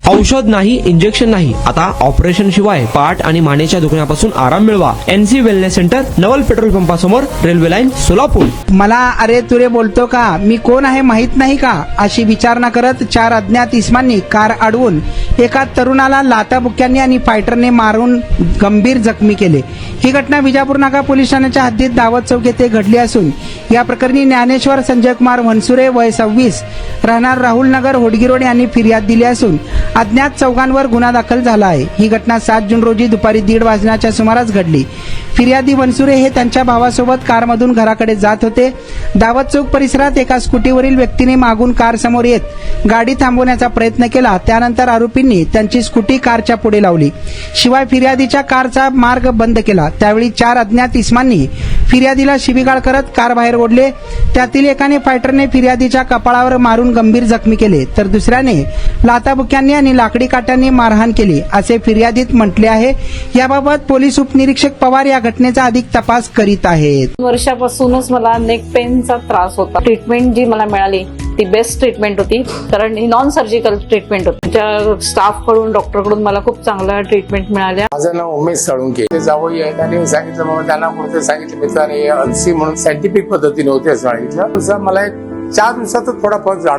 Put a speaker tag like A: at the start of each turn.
A: औषध नाही, इंजेक्शन नाही, आता ऑपरेशन शिवाय पाठ आणि मानेच्या दुखण्यापासून आराम मिळवा. NC वेलनेस सेंटर, नवल पेट्रोल पंपासमोर, रेल्वे लाईन, सोलापूर.
B: मला अरे तुरे बोलतो का, मी कोण आहे माहित नाही का, अशी विचारणा करत 4 अज्ञात इसमांनी कार अडवून एका तरुणाला लाथाबुक्क्यांनी आणि फायटरने मारून गंभीर जखमी केले. ही घटना विजापूर नाका पोलीस ठाण्याच्या हद्दीत दावत चौक येथे घडली असून या प्रकरणी ज्ञानेश्वर संजय कुमार वनसुरे वय 26 राहणार राहुल नगर होडगी रोड यांनी फिर्याद दिली असून अज्ञात चौघांवर गुन्हा दाखल झाला आहे. ही घटना 7 जून रोजी दुपारी 1:30 वाजण्याच्या सुमारास घडली. फिर्यादी वनसुरे हे त्यांच्या भावासोबत कारमधून घराकडे जात होते. दावत चौक परिसरात एका स्कूटीवरील व्यक्तीने मागून कार समोर येत गाडी थांबवण्याचा प्रयत्न केला. त्यानंतर आरोपींनी त्यांची स्कूटी कारच्या पुढे लावली. शिवाय फिर्यादीच्या कारचा मार्ग बंद केला. त्यावेळी 4 अज्ञात इसमांनी फिर्यादीला शिवीगाळ करत कार बाहेर ओढले. त्यातील एकाने फायटरने फिर्यादीच्या कपाळावर मारून गंभीर जखमी केले, तर दुसऱ्याने लाथाबुक्क्यांनी आणि लाकडी काट्यांनी मारहाण केली असे फिर्यादीत म्हटले आहे. याबाबत पोलीस उपनिरीक्षक पवार या घटनेचा अधिक तपास करीत आहेत.
C: वर्षापासूनच मला नेक पेनचा त्रास होता. ट्रीटमेंट जी मला मिळाली ती बेस्ट ट्रीटमेंट होती, कारण ही नॉन सर्जिकल ट्रीटमेंट होती. त्या स्टाफ कडून, डॉक्टर कडून मला खूप चांगल्या ट्रीटमेंट मिळाल्या.
D: माझं नाव उमेश साळुंके. ते जावई आहेत आणि सांगितलं मग त्यांना पुढे सांगितलं मित्राने NC म्हणून सायंटिफिक पद्धतीने होते असं सांगितलं. मला 4 दिवसातच थोडा फरक जाणवला.